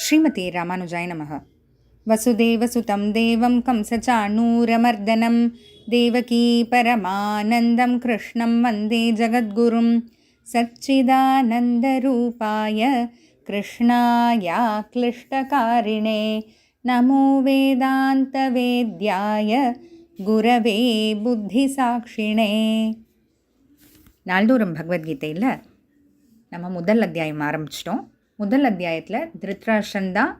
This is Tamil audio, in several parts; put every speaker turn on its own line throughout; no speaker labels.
ஸ்ரீமதி ராமானுஜாய நமः. வசுதேவசுதம் தேவம் கம்சச்சாணூரமர்தனம் தேவகீ பரமானந்தம் கிருஷ்ணம் வந்தே ஜகத்குரும் சச்சிதானந்தரூபாய கிருஷ்ணாய க்ளிஷ்டகாரிணே நமோ வேதாந்த வேத்யாய குரவே புத்தி சாட்சிணே. நாள்தோறும் பகவத்கீதையில் நம்ம முதல் அத்தியாயம் ஆரம்பிச்சிட்டோம். முதல் அத்தியாயத்தில் திருத்ராஷ்டிரன் தான்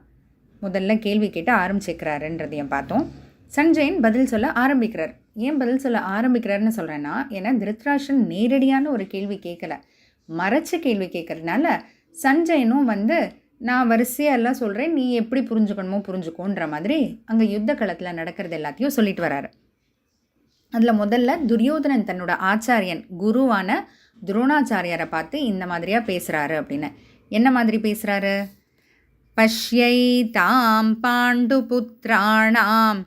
முதல்ல கேள்வி கேட்டு ஆரம்பிச்சிக்கிறாருன்றதையும் பார்த்தோம். சஞ்சயன் பதில் சொல்ல ஆரம்பிக்கிறார். ஏன் பதில் சொல்ல ஆரம்பிக்கிறாருன்னு சொல்கிறேன்னா, ஏன்னா திருத்ராஷ்டிரன் நேரடியான ஒரு கேள்வி கேட்கல, மறைச்ச கேள்வி கேட்கறதுனால சஞ்சயனும் நான் வரிசையாக எல்லாம் சொல்கிறேன், நீ எப்படி புரிஞ்சுக்கணுமோ புரிஞ்சுக்கோன்ற மாதிரி அங்கே யுத்த களத்தில் நடக்கிறது எல்லாத்தையும் சொல்லிட்டு வராரு. அதில் முதல்ல துரியோதனன் தன்னோட ஆச்சாரியன் குருவான துரோணாச்சாரியரை பார்த்து இந்த மாதிரியாக பேசுகிறாரு. அப்படின்னு என்ன மாதிரி பேசுகிறாரு? பஷ்யை தாம் பாண்டு புத்திராணாம்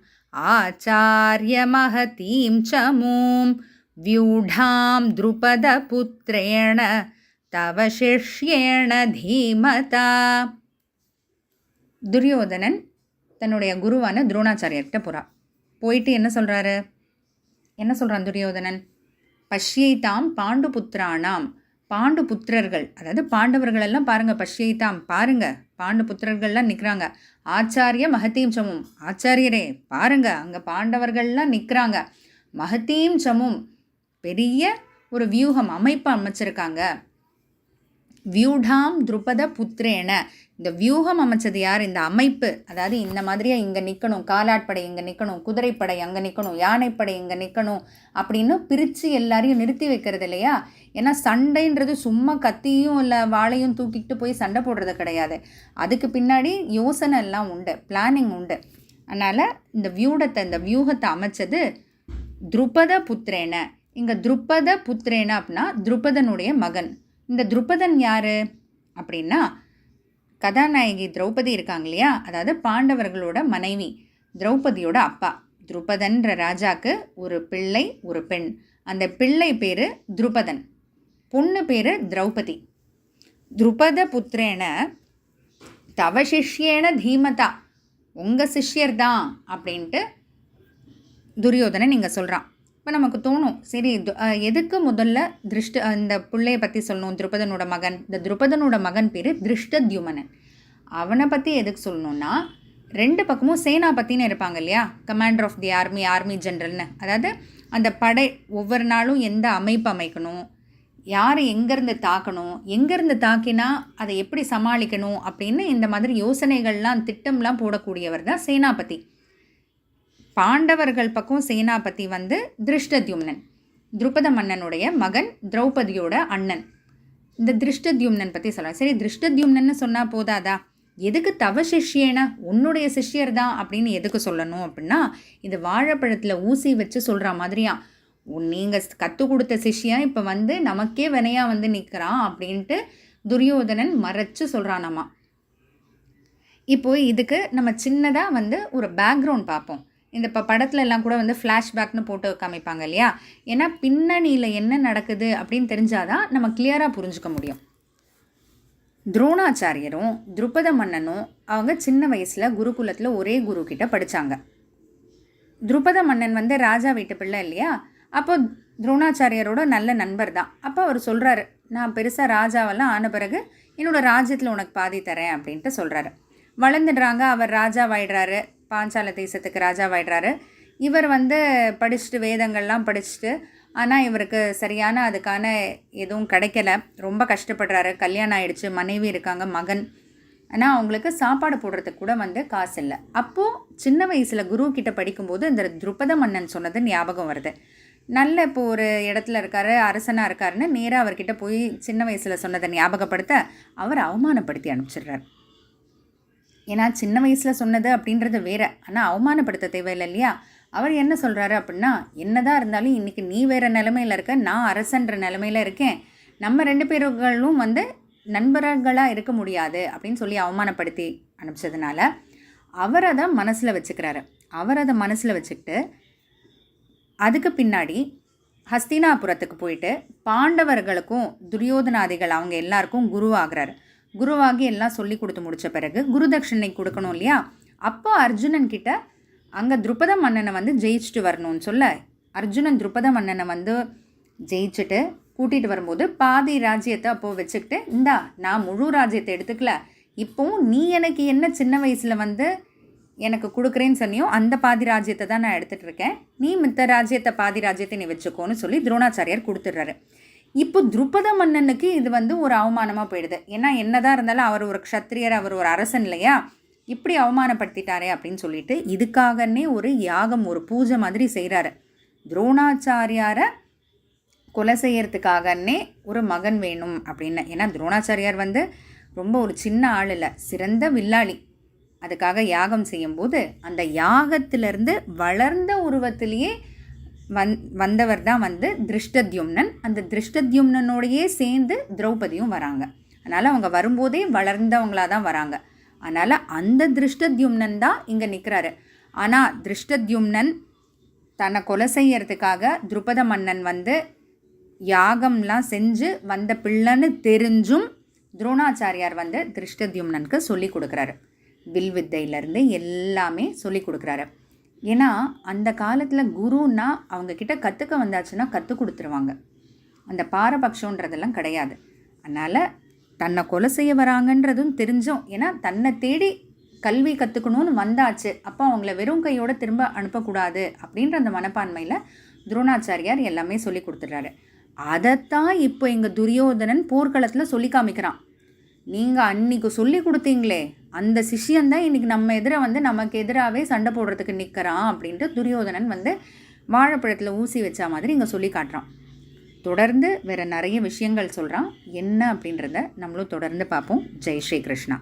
ஆச்சாரிய மகதீம் சமூம் வியூடாம் துருபத புத்திரேண தவ சிஷ்யேண தீமதா. துரியோதனன் தன்னுடைய குருவான துரோணாச்சாரியர்கிட்ட போயிட்டு என்ன சொல்கிறான் துரியோதனன்? பஷ்யைத்தாம் பாண்டு புத்திரானாம், பாண்டு புத்திரர்கள், அதாவது பாண்டவர்கள் எல்லாம் பாருங்கள், பஷ்யைத்தாம் பாருங்கள், பாண்டு புத்திரர்கள்லாம் நிற்கிறாங்க. ஆச்சாரிய மகதீம் சமும், ஆச்சாரியரே பாருங்க, அங்கே பாண்டவர்கள்லாம் நிற்கிறாங்க. மகதீம் சமும், பெரிய ஒரு வியூகம் அமைப்பு அமைச்சிருக்காங்க. வியூடாம் துருபத புத்திரேன, இந்த வியூகம் அமைச்சது யார்? இந்த அமைப்பு, அதாவது இந்த மாதிரியா இங்கே நிற்கணும், காலாட்படை இங்கே நிற்கணும், குதிரைப்படை அங்கே நிற்கணும், யானைப்படை இங்கே நிற்கணும் அப்படின்னு பிரித்து எல்லாரையும் நிறுத்தி வைக்கிறது இல்லையா? ஏன்னா சண்டைன்றது சும்மா கத்தியும் இல்லை வாளையும் தூக்கிட்டு போய் சண்டை போடுறது கிடையாது. அதுக்கு பின்னாடி யோசனை எல்லாம் உண்டு, பிளானிங் உண்டு. அதனால் இந்த வியூகத்தை அமைச்சது துருபத புத்திரேன. இங்கே துருபத புத்திரேன அப்படின்னா துருபதனுடைய மகன். இந்த துருபதன் யார் அப்படின்னா கதாநாயகி திரௌபதி இருக்காங்க இல்லையா, அதாவது பாண்டவர்களோட மனைவி, திரௌபதியோட அப்பா. துருபதன்ற ராஜாக்கு ஒரு பிள்ளை ஒரு பெண். அந்த பிள்ளை பேர் துருபதன், பொண்ணு பேர் திரௌபதி. துருபத புத்திரேன தவ சிஷ்யேன தீமதா, உங்கள் சிஷ்யர் தான் அப்படின்ட்டு துரியோதனன் நீங்கள் சொல்கிறான். இப்போ நமக்கு தோணும், சரி எதுக்கு முதல்ல இந்த பிள்ளையை பற்றி சொல்லணும்? துருபதனோட மகன், இந்த துருபதனோட மகன் பேர் திருஷ்டத்யுமனன். அவனை பற்றி எதுக்கு சொல்லணும்னா, ரெண்டு பக்கமும் சேனாபத்தின்னு இருப்பாங்க இல்லையா, கமாண்டர் ஆஃப் தி ஆர்மி ஜென்ரல்னு. அதாவது அந்த படை ஒவ்வொரு நாளும் எந்த அமைப்பு அமைக்கணும், யார் எங்கேருந்து தாக்கணும், எங்கேருந்து தாக்கினா அதை எப்படி சமாளிக்கணும் அப்படின்னு இந்த மாதிரி யோசனைகள்லாம் திட்டம்லாம் போடக்கூடியவர் தான் சேனாபதி. பாண்டவர்கள் பக்கம் சேனாபதி திருஷ்டத்யும்னன், துருபத மன்னனுடைய மகன், திரௌபதியோட அண்ணன். இந்த திருஷ்டத்யும்னன் பற்றி சொல்லலாம். சரி, திருஷ்டத்யும்னன்னு சொன்னால் போதாதா? எதுக்கு தவ சிஷ்யேனா, உன்னுடைய சிஷ்யர் தான் அப்படின்னு எதுக்கு சொல்லணும் அப்படின்னா, இது வாழைப்பழத்தில் ஊசி வச்சு சொல்கிற மாதிரியா, நீங்கள் கற்றுக் கொடுத்த சிஷ்யன் இப்போ நமக்கே வினையாக நிற்கிறான் அப்படின்ட்டு துரியோதனன் மறைச்சு சொல்கிறானாமா. இப்போது இதுக்கு நம்ம சின்னதாக ஒரு பேக்ரவுண்ட் பார்ப்போம். இந்த படத்துல எல்லாம் கூட ஃப்ளாஷ்பேக்னு போட்டு காமிப்பாங்க இல்லையா? ஏன்னா பின்னணியில் என்ன நடக்குது அப்படின்னு தெரிஞ்சாதான் நம்ம கிளியராக புரிஞ்சுக்க முடியும். துரோணாச்சாரியரும் துருபத மன்னனும் அவங்க சின்ன வயசில் குருகுலத்தில் ஒரே குரு கிட்ட படித்தாங்க. துருபத மன்னன் ராஜா வீட்டு பிள்ளை இல்லையா? அப்போ துரோணாச்சாரியரோட நல்ல நண்பர் தான். அப்போ அவர் சொல்கிறாரு, நான் பெருசாக ராஜாவெல்லாம் ஆன பிறகு என்னோடய ராஜ்யத்தில் உனக்கு பாதி தரேன் அப்படின்ட்டு சொல்கிறாரு. வளர்ந்துடுறாங்க, அவர் ராஜாவாயிடுறாரு, பாஞ்சால தேசத்துக்கு ராஜாவாயிடுறாரு. இவர் படிச்சுட்டு வேதங்கள்லாம் படிச்சுட்டு, ஆனால் இவருக்கு சரியான அதுக்கான எதுவும் கிடைக்கல, ரொம்ப கஷ்டப்படுறாரு. கல்யாணம் ஆகிடுச்சு, மனைவி இருக்காங்க, மகன். ஆனால் அவங்களுக்கு சாப்பாடு போடுறதுக்கு கூட காசு இல்லை. அப்போது சின்ன வயசில் குரு கிட்ட படிக்கும்போது இந்த துருபத மன்னன் சொன்னது ஞாபகம் வருது. நல்ல இப்போ ஒரு இடத்துல இருக்காரு, அரசனாக இருக்காருன்னு நேராக அவர்கிட்ட போய் சின்ன வயசில் சொன்னதை ஞாபகப்படுத்த அவர் அவமானப்படுத்தி அனுப்பிச்சிடுறார். ஏன்னா சின்ன வயசில் சொன்னது அப்படின்றது வேறு, ஆனால் அவமானப்படுத்த தேவையில்லை இல்லையா? அவர் என்ன சொல்கிறாரு அப்படின்னா, என்னதான் இருந்தாலும் இன்றைக்கி நீ வேறு நிலைமையில் இருக்க, நான் அரசன்ற நிலைமையில் இருக்கேன், நம்ம ரெண்டு பேர்களும் நண்பர்களாக இருக்க முடியாது அப்படின்னு சொல்லி அவமானப்படுத்தி அனுப்பிச்சதுனால அவர் அதை மனசில் வச்சுக்கிறாரு. அவர் அதை மனசில் வச்சுக்கிட்டு அதுக்கு பின்னாடி ஹஸ்தினாபுரத்துக்கு போயிட்டு பாண்டவர்களுக்கும் துரியோதனாதிகள் அவங்க எல்லாருக்கும் குருவாகிறாரு. குருவாகி எல்லாம் சொல்லி கொடுத்து முடித்த பிறகு குருதட்சிணை கொடுக்கணும் இல்லையா, அப்போ அர்ஜுனன் கிட்ட அங்கே துருபத மன்னனை வந்து ஜெயிச்சுட்டு வரணும்னு சொல்ல, அர்ஜுனன் துருபத மன்னனை வந்து ஜெயிச்சுட்டு கூட்டிகிட்டு வரும்போது பாதி ராஜ்யத்தை அப்போது வச்சுக்கிட்டு, இந்தா நான் முழு ராஜ்யத்தை எடுத்துக்கல, இப்போவும் நீ எனக்கு என்ன சின்ன வயசில் வந்து எனக்கு கொடுக்குறேன்னு சொன்னியோ அந்த பாதி ராஜ்யத்தை தான் நான் எடுத்துகிட்டு இருக்கேன், நீ மித்த ராஜ்யத்தை பாதி ராஜ்யத்தை நீ வச்சுக்கோன்னு சொல்லி துரோணாச்சாரியார் கொடுத்துட்றாரு. இப்போ துருபத மன்னனுக்கு இது வந்து ஒரு அவமானமாக போயிடுது. ஏன்னா என்னதான் இருந்தாலும் அவர் ஒரு க்ஷத்திரியர், அவர் ஒரு அரசன் இல்லையா, இப்படி அவமானப்படுத்திட்டாரே அப்படின்னு சொல்லிட்டு இதுக்காகனே ஒரு யாகம், ஒரு பூஜை மாதிரி செய்கிறாரு. துரோணாச்சாரியாரை கொலை செய்யறதுக்காகனே ஒரு மகன் வேணும் அப்படின்னு. ஏன்னா துரோணாச்சாரியார் வந்து ரொம்ப ஒரு சின்ன ஆள் இல்லை, சிறந்த வில்லாளி. அதுக்காக யாகம் செய்யும்போது அந்த யாகத்திலிருந்து வளர்ந்த உருவத்திலேயே வந்தவர் தான் வந்து திருஷ்டத்யும்னன். அந்த திருஷ்டத்யும்னனோடையே சேர்ந்து திரௌபதியும் வராங்க. அதனால் அவங்க வரும்போதே வளர்ந்தவங்களாக தான் வராங்க. அதனால் அந்த திருஷ்டத்யும்னன் தான் இங்கே நிற்கிறாரு. ஆனால் திருஷ்டத்யும்னன் தன்னை கொலை செய்யறதுக்காக துருபத மன்னன் வந்து யாகம்லாம் செஞ்சு வந்த பிள்ளைன்னு தெரிஞ்சும் துரோணாச்சாரியார் வந்து திருஷ்டத்யும்னனுக்கு சொல்லி கொடுக்குறாரு. வில் வித்தையிலேருந்து எல்லாமே சொல்லி கொடுக்குறாரு. ஏன்னா அந்த காலத்தில் குருன்னா அவங்கக்கிட்ட கற்றுக்க வந்தாச்சுன்னா கற்றுக் கொடுத்துருவாங்க. அந்த பாரபட்சன்றதெல்லாம் கிடையாது. அதனால் தன்னை கொலை செய்ய வராங்கன்றதும் தெரிஞ்சோம். ஏன்னா தன்னை தேடி கல்வி கற்றுக்கணும்னு வந்தாச்சு, அப்போ அவங்கள வெறும் கையோடு திரும்ப அனுப்பக்கூடாது அப்படின்ற அந்த மனப்பான்மையில் துரோணாச்சாரியார் எல்லாமே சொல்லி கொடுத்துட்றாரு. அதைத்தான் இப்போ எங்கள் துரியோதனன் போர்க்களத்தில் சொல்லி காமிக்கிறான். நீங்கள் அன்றைக்கி சொல்லி கொடுத்தீங்களே அந்த சிஷ்யந்தான் இன்றைக்கி நம்ம எதிரை வந்து நமக்கு எதிராகவே சண்டை போடுறதுக்கு நிற்கிறான் அப்படின்ட்டு துரியோதனன் வந்து வாழைப்பழத்தில் ஊசி வச்சா மாதிரி இங்கே சொல்லி காட்டுறான். தொடர்ந்து வேறு நிறைய விஷயங்கள் சொல்கிறான். என்ன அப்படின்றத நம்மளும் தொடர்ந்து பார்ப்போம். ஜெய் ஸ்ரீ கிருஷ்ணா.